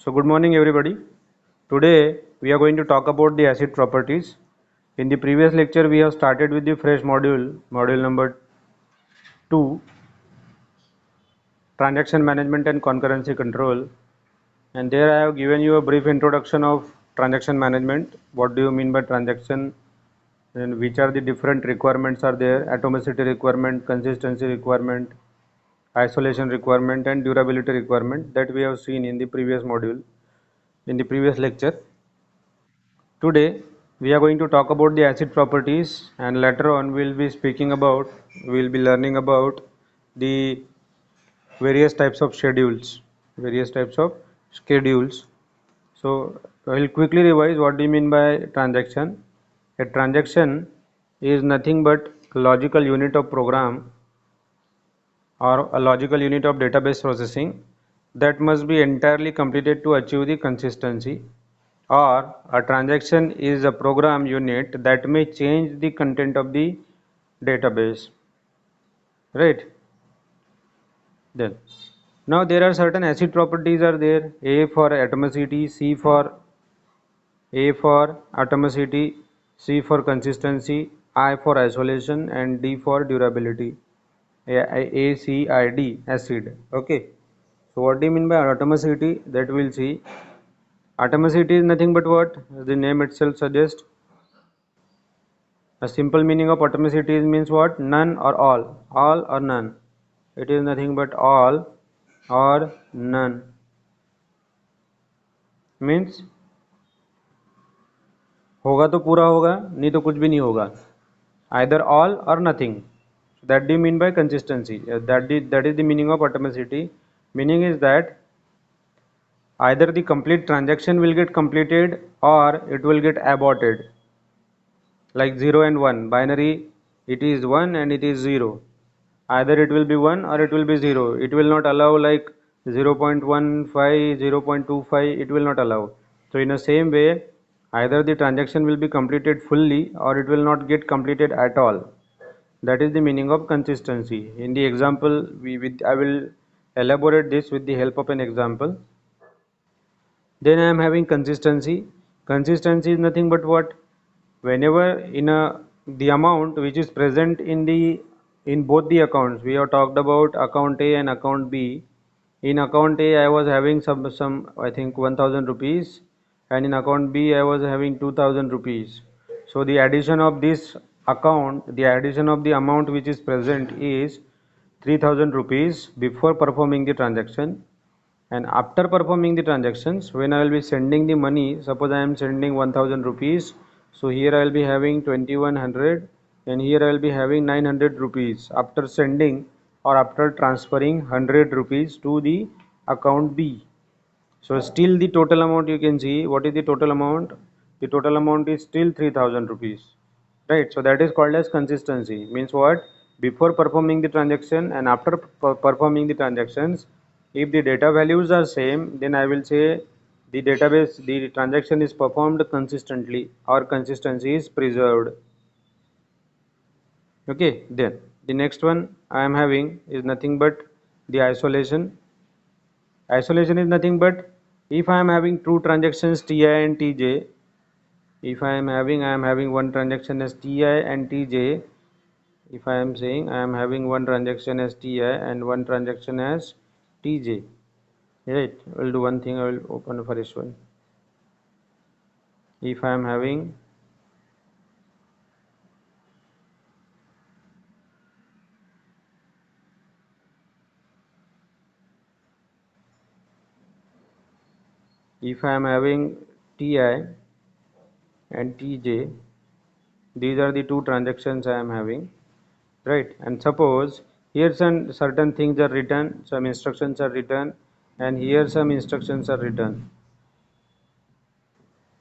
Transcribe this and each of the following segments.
So good morning everybody. Today we are going to talk about the acid properties. In the previous lecture we have started with the fresh module number 2, transaction management and concurrency control, and there I have given you a brief introduction of transaction management. What do you mean by transaction and which are the different requirements are there: atomicity requirement, consistency requirement, isolation requirement and durability requirement that we have seen in the previous module, in the previous lecture. Today we are going to talk about the acid properties, and later on we will be learning about the various types of schedules. So I will quickly revise what do you mean by transaction. A transaction is nothing but a logical unit of program or a logical unit of database processing that must be entirely completed to achieve the consistency, or a transaction is a program unit that may change the content of the database, right? Then now there are certain acid properties are there: A for atomicity, C for consistency, I for isolation and D for durability. ACID, acid. Okay, so what do you mean by atomicity? That we'll see. Atomicity is nothing but what the name itself suggests. A simple meaning of atomicity means what? None or all or none. It is nothing but all or none. Means होगा तो पूरा होगा, नहीं तो कुछ भी नहीं होगा. Either all or nothing. That do you mean by consistency? That is the meaning of atomicity. Meaning is that either the complete transaction will get completed or it will get aborted. Like 0 and 1 binary, it is 1 and it is 0. Either it will be 1 or it will be 0. It will not allow like 0.15, 0.25, it will not allow. So in the same way, either the transaction will be completed fully or it will not get completed at all. That is the meaning of consistency. In the example, I will elaborate this with the help of an example. Then I am having consistency. Consistency is nothing but what? Whenever the amount which is present in both the accounts, we have talked about account A and account B. In account A I was having some I think 1000 rupees, and in account B I was having 2000 rupees. So the addition of this account, the addition of the amount which is present is 3000 rupees before performing the transaction, and after performing the transactions, when I will be sending the money, suppose I am sending 1000 rupees, so here I will be having 2100 and here I will be having 900 rupees after sending or after transferring 100 rupees to the account B. So still the total amount, you can see what is the total amount. The total amount is still 3000 rupees, right? So that is called as consistency. Means what? Before performing the transaction and after performing the transactions, if the data values are same, then I will say the transaction is performed consistently or consistency is preserved. Okay, then the next one I am having is nothing but the isolation. Isolation is nothing but if I am having two transactions Ti and Tj, if I am having one transaction as Ti and Tj, if I am saying I am having one transaction as Ti and one transaction as Tj, right? I will do one thing, I will open a fresh one. If I am having Ti and Tj, these are the two transactions I am having, right? And suppose here some certain things are written, some instructions are written, and here some instructions are written,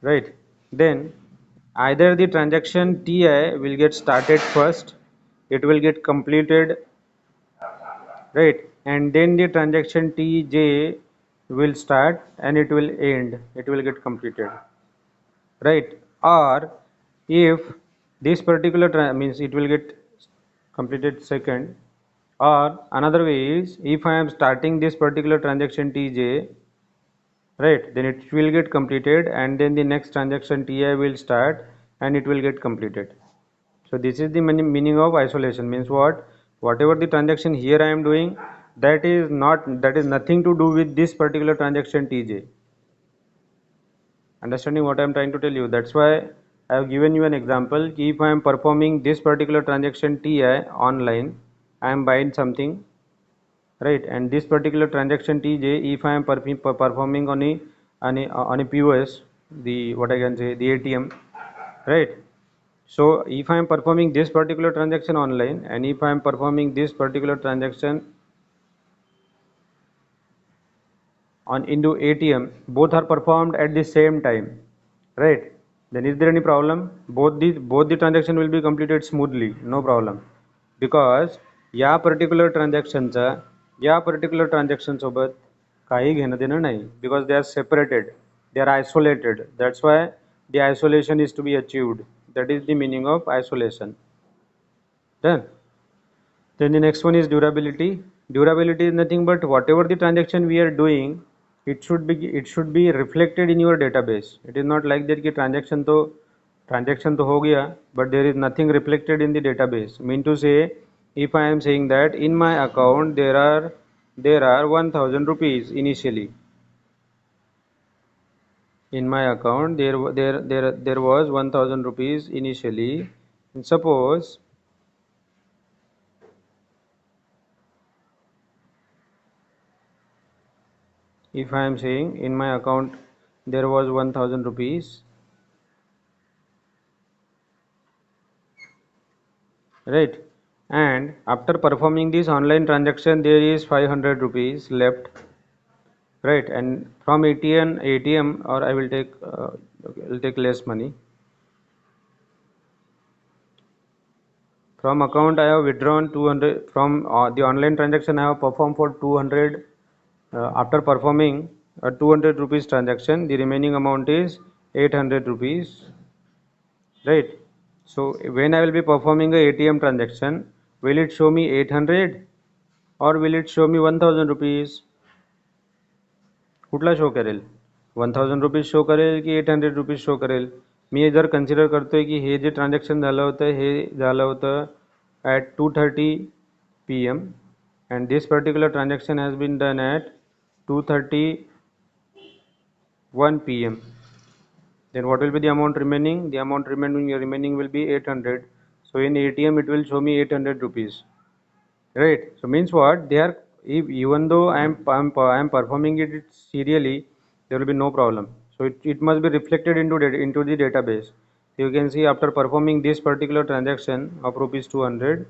right? Then either the transaction Ti will get started first, it will get completed, right? And then the transaction Tj will start and it will end, it will get completed, right? Or if this particular means it will get completed second, or another way is if I am starting this particular transaction Tj right? Then it will get completed, and then the next transaction Ti will start, and it will get completed. So this is the meaning of isolation. Means what? Whatever the transaction here I am doing, that is nothing to do with this particular transaction Tj. Understanding what I am trying to tell you? That's why I have given you an example. If I am performing this particular transaction Ti online, I am buying something, right? And this particular transaction Tj, if I am performing on a POS, the what I can say, the ATM, right? So if I am performing this particular transaction online, and if I am performing this particular transaction on into ATM, both are performed at the same time, right? Then is there any problem? Both the transaction will be completed smoothly, no problem, because या particular transaction सोबत काही घेणं देणं नाही, because they are separated, they are isolated. That's why the isolation is to be achieved. That is the meaning of isolation. Done. Then the next one is durability. Durability is nothing but whatever the transaction we are doing, it should be reflected in your database. It is not like that कि transaction तो हो गया, but there is nothing reflected in the database. Mean to say, if I am saying that in my account there are 1000 rupees initially. In my account there was 1000 rupees initially. And suppose if I am saying in my account there was 1000 rupees, right? And after performing this online transaction there is 500 rupees left, right? And from ATM, or I will take less money. From account I have withdrawn 200 from the online transaction I have performed for 200. After performing a 200 rupees transaction, the remaining amount is 800 rupees, right? So when I will be performing a ATM transaction, will it show me 800 or will it show me 1000 rupees? कुठला show करेल? 1000 rupees show करेल की 800 rupees show करेल? मी जर consider करतोय की हे जे transaction झालं होतं हे झालं होतं at 2:30 PM and this particular transaction has been done at 2:31 PM. Then what will be the amount remaining? The amount remaining will be 800. So in ATM it will show me 800 rupees, right? So means what? If even though I am performing it serially, there will be no problem. So it must be reflected into the database. You can see after performing this particular transaction of rupees 200,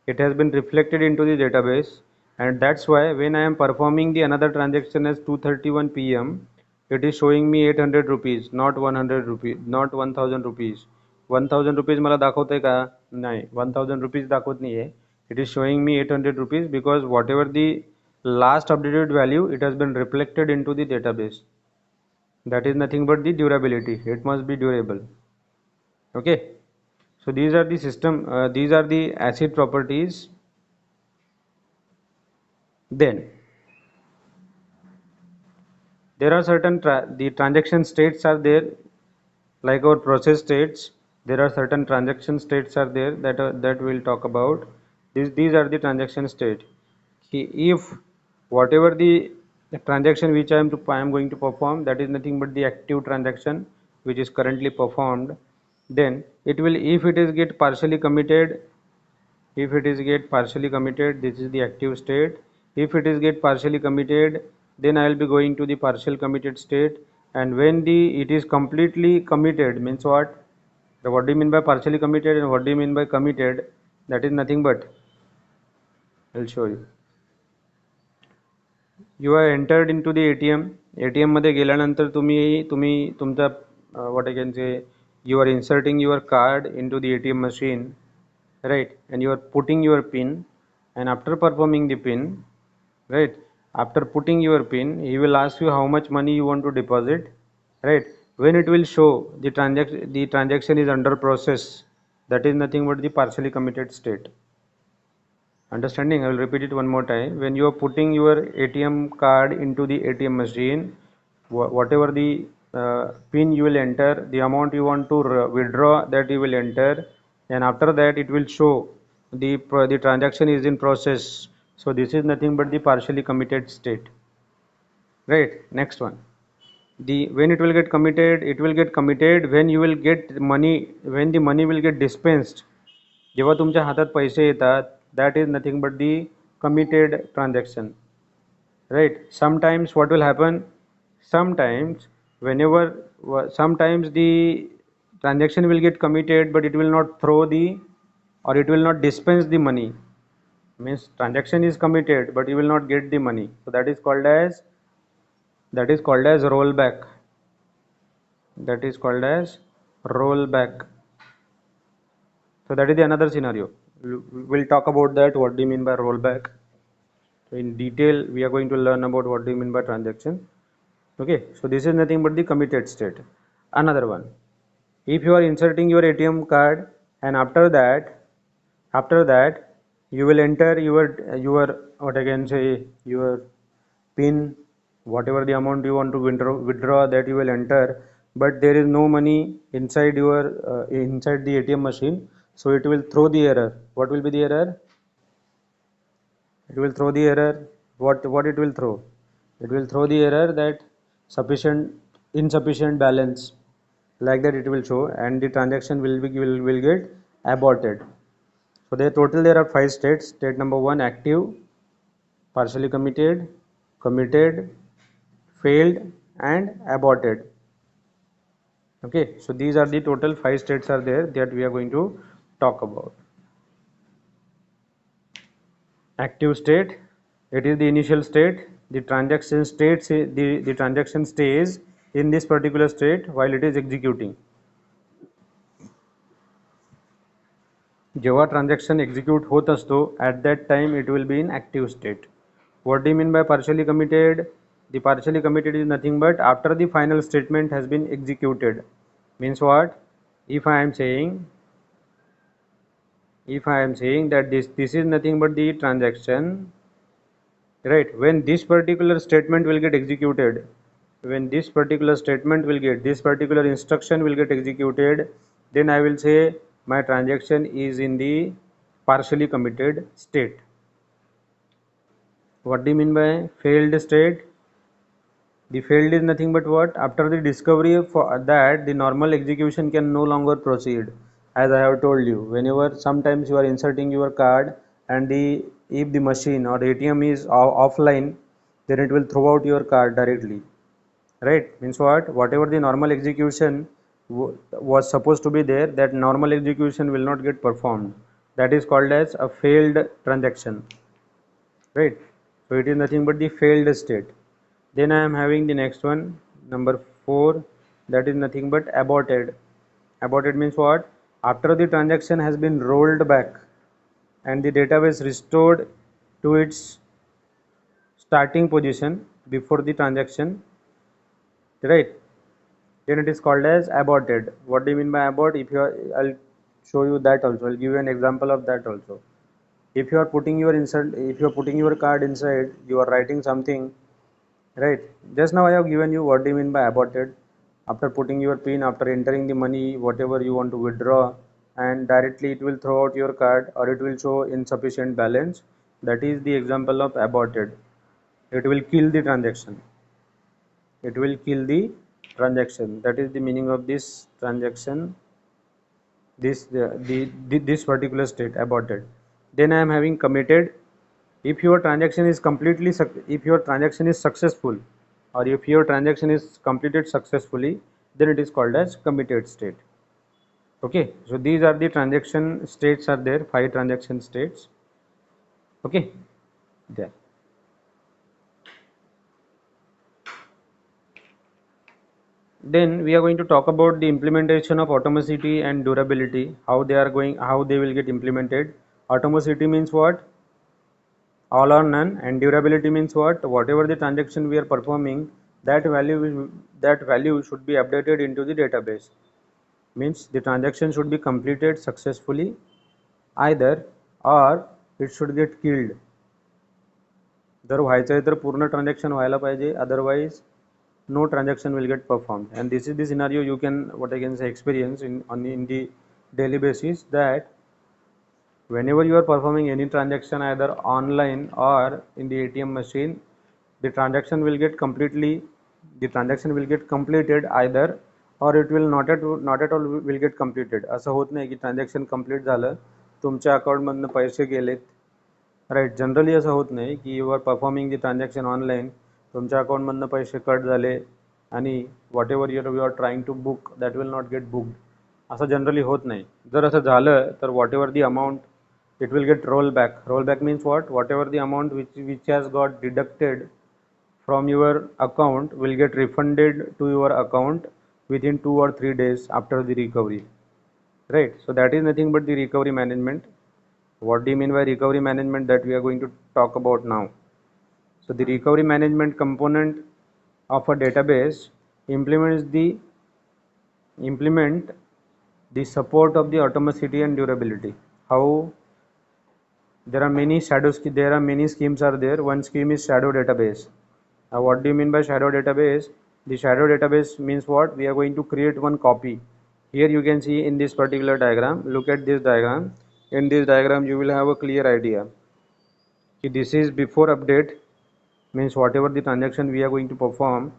it has been reflected into the database, and that's why when I am performing the another transaction as 2:31 PM, it is showing me 800 rupees, not 100 rupees, not 1000 rupees. 1000 rupees मला दाखवतंय का? नाही, 1000 rupees दाखवत नाही आहे. It is showing me 800 rupees because whatever the last updated value, it has been reflected into the database. That is nothing but the durability. It must be durable. Okay. So these are the these are the acid properties. Then there are certain the transaction states are there, like our process states. There are certain transaction states are there that we'll talk about. These are the transaction state. If whatever the transaction which I am going to perform, that is nothing but the active transaction which is currently performed, then it will, if it is get partially committed, this is the active state. If it is get partially committed, then I will be going to the partial committed state. And when it is completely committed, means what? What do you mean by partially committed and what do you mean by committed? That is nothing but, I'll show you. You are entered into the ATM मध्ये गेल्यानंतर तुम्ही तुमचा what I can say, you are inserting your card into the ATM machine, right? And you are putting your pin, and after performing the pin, right, after putting your pin, he will ask you how much money you want to deposit, right? When it will show the transaction is under process, that is nothing but the partially committed state. Understanding? I will repeat it one more time. When you are putting your ATM card into the ATM machine, whatever the pin you will enter, the amount you want to withdraw, that you will enter, and after that it will show the transaction is in process. So this is nothing but the partially committed state. Right, next one. The when it will get committed, it will get committed when you will get money, when the money will get dispensed. जेव्हा तुमच्या हातात पैसे येतात, that is nothing but the committed transaction. Right, sometimes what will happen, sometimes whenever sometimes the transaction will get committed but it will not throw the, or it will not dispense the money. Means transaction is committed but you will not get the money, so that is called as rollback. That is called as rollback. So that is the another scenario. We'll talk about that, what do you mean by rollback. So in detail we are going to learn about what do you mean by transaction. Okay, so this is nothing but the committed state. Another one, if you are inserting your ATM card and after that you will enter your what I can say, your pin, whatever the amount you want to withdraw, that you will enter, but there is no money inside your inside the ATM machine, so it will throw the error. What will be the error? It will throw the error. What it will throw? It will throw the error that insufficient balance, like that it will show, and the transaction will get aborted. So there are 5 states. State number 1, active, partially committed, committed, failed, and aborted. Okay, so these are the total 5 states are there that we are going to talk about. Active state, it is the initial state. The transaction stays in this particular state while it is executing. जेव्हा transaction execute होत असतो, at that time it will be in active state. What do you mean by partially committed? The partially committed is nothing but after the final statement has been executed. Means what? If I am saying that this is nothing but the transaction, right? When this particular statement will get executed, when this particular instruction will get executed, then I will say my transaction is in the partially committed state. What do you mean by failed state? The failed is nothing but what? After the discovery of that the normal execution can no longer proceed. As I have told you, whenever sometimes you are inserting your card and if the machine or ATM is offline, then it will throw out your card directly. Right? Means what? Whatever the normal execution was supposed to be there, that normal execution will not get performed. That is called as a failed transaction. Right? So it is nothing but the failed state. Then I am having the next one, number 4, that is nothing but aborted. Aborted means what? After the transaction has been rolled back and the database restored to its starting position before the transaction, right? Then it is called as aborted. What do you mean by abort? I'll show you that also. I'll give you an example of that also. If you are putting your card inside, you are writing something, right? Just now I have given you what do you mean by aborted. After putting your pin, after entering the money, whatever you want to withdraw, and directly it will throw out your card or it will show insufficient balance. That is the example of aborted. It will kill the transaction. It will kill the transaction. That is the meaning of this transaction. This particular state, aborted. Then I am having committed. If your transaction is successful, or if your transaction is completed successfully, then it is called as committed state. Okay, so these are the transaction states are there, 5 transaction states. Okay, there. Then we are going to talk about the implementation of atomicity and durability, how they will get implemented. Atomicity means what? All or none, and durability means what? Whatever the transaction we are performing, that value should be updated into the database. Means the transaction should be completed successfully, either or it should get killed. जर व्हायचं आहे तर पूर्ण transaction व्हायला पाहिजे, otherwise no transaction will get performed. And this is the scenario you can, what I can say, experience in the daily basis, that whenever you are performing any transaction either online or in the ATM machine, the transaction will get completed either, or it will not at all will get completed. असं होत नाही की transaction complete झालं, तुमच्या अकाउंटमधनं पैसे गेलेत, right. Generally असं होत नाही की you are performing the transaction online, तुमच्या अकाउंटमधनं पैसे कट झाले आणि whatever you are trying to book that will not get booked, असं जनरली होत नाही. जर असं झालं तर whatever the amount it will get roll back. Roll back means what? Whatever the amount which has got deducted from your account will get refunded to your account within 2 or 3 days after the recovery, right? So that is nothing but the recovery management. What do you mean by recovery management? That we are going to talk about now. So the recovery management component of a database implement the support of the atomicity and durability. How? There are many schemes are there. One scheme is shadow database. Now what do you mean by shadow database? The shadow database means what? We are going to create one copy. Here you can see in this particular diagram, look at this diagram. In this diagram you will have a clear idea. This is before update, means whatever the transaction we are going to perform,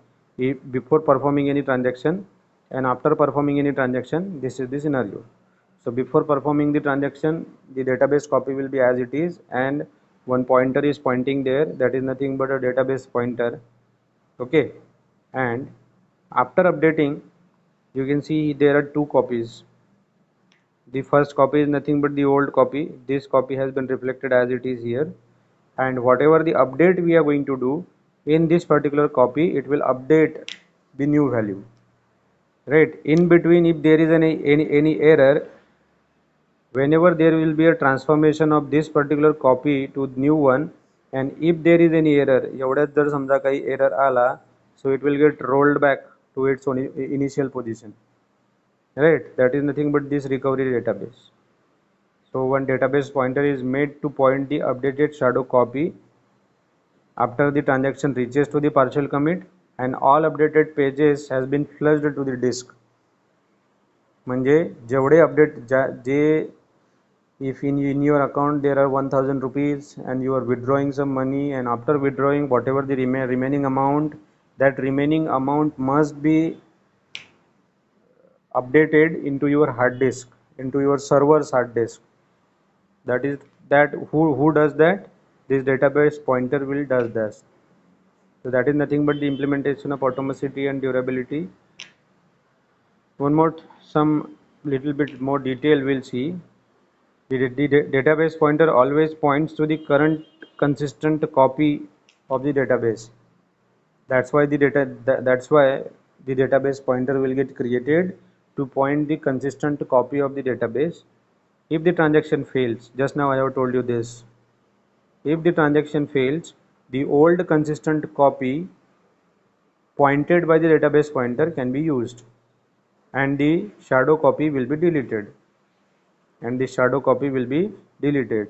before performing any transaction and after performing any transaction, this is the scenario. So before performing the transaction, the database copy will be as it is, and one pointer is pointing there, that is nothing but a database pointer, okay. And after updating, you can see there are two copies. The first copy is nothing but the old copy. This copy has been reflected as it is here, and whatever the update we are going to do in this particular copy, it will update the new value, right? In between, if there is any error, whenever there will be a transformation of this particular copy to new one, and if there is any error, एवढ्यात जर समजा काही error आला, so it will get rolled back to its initial position, right? That is nothing but this recovery database. So one database pointer is made to point the updated shadow copy after the transaction reaches to the partial commit, and all updated pages has been flushed to the disk. म्हणजे जेवढे update J, if in your account there are 1000 rupees and you are withdrawing some money, and after withdrawing whatever the remaining amount, that remaining amount must be updated into your hard disk, into your server's hard disk. That is that who does that? This database pointer will does that. So that is nothing but the implementation of atomicity and durability. One more, some little bit more detail we'll see. The database pointer always points to the current consistent copy of the database. That's why the database pointer will get created to point the consistent copy of the database. If the transaction fails, just now I have told you this, if the transaction fails, the old consistent copy pointed by the database pointer can be used, and the shadow copy will be deleted.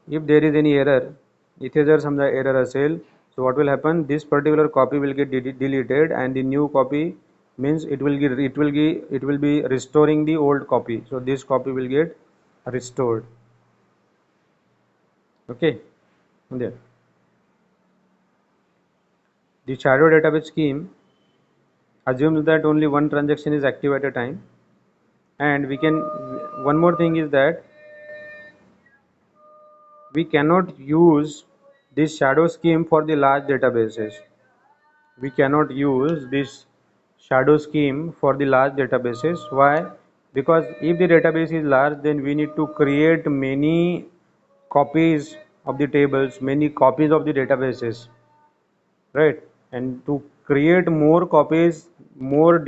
If there is any error, इथे जर समजा error असेल, so what will happen? This particular copy will get deleted, and the new copy means it will be restoring the old copy. So this copy will get restored. Okay, there. The shadow database scheme assumes that only one transaction is active at a time, and one more thing is that we cannot use this shadow scheme for the large databases. We cannot use this shadow scheme for the large databases. Why? Because if the database is large, then we need to create many copies of the tables, many copies of the databases, right? And to create more copies, more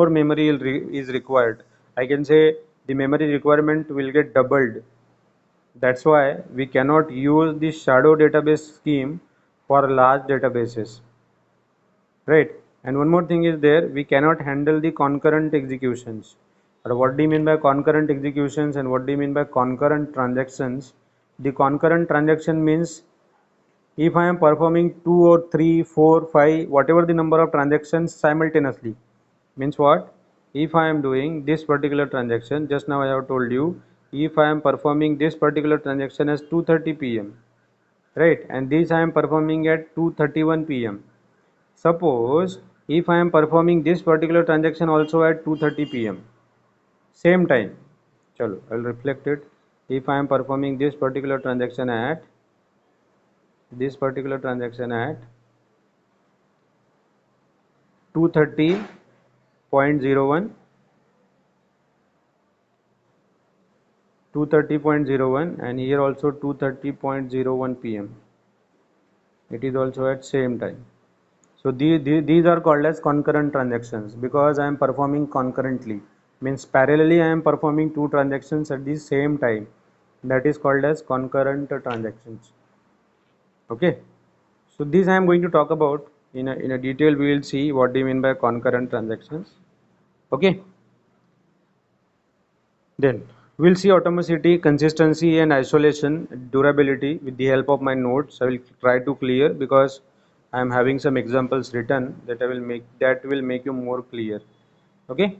memory is required. I can say the memory requirement will get doubled. That's why we cannot use the shadow database scheme for large databases, right? And one more thing is there, we cannot handle the concurrent executions. But what do you mean by concurrent executions, and what do you mean by concurrent transactions? The concurrent transaction means if I am performing 2 or 3, 4, 5, whatever the number of transactions simultaneously, means what? If I am doing this particular transaction, just now I have told you, if I am performing this particular transaction as 2:30 p.m., right, and this I am performing at 2:31 p.m. Suppose if I am performing this particular transaction also at 2:30 p.m. same time, chalo, I'll reflect it. If I am performing this particular transaction at 2:30.01, 2:30.01, and here also 2:30.01 p.m. It is also at same time. So these are called as concurrent transactions because I am performing concurrently. Means parallelly I am performing two transactions at the same time. That is called as concurrent transactions. Okay. So this I am going to talk about in a detail. We will see what do you mean by concurrent transactions. Okay. Then we'll see atomicity, consistency and isolation, durability with the help of my notes. I will try to clear because I am having some examples written that will make you more clear. Okay.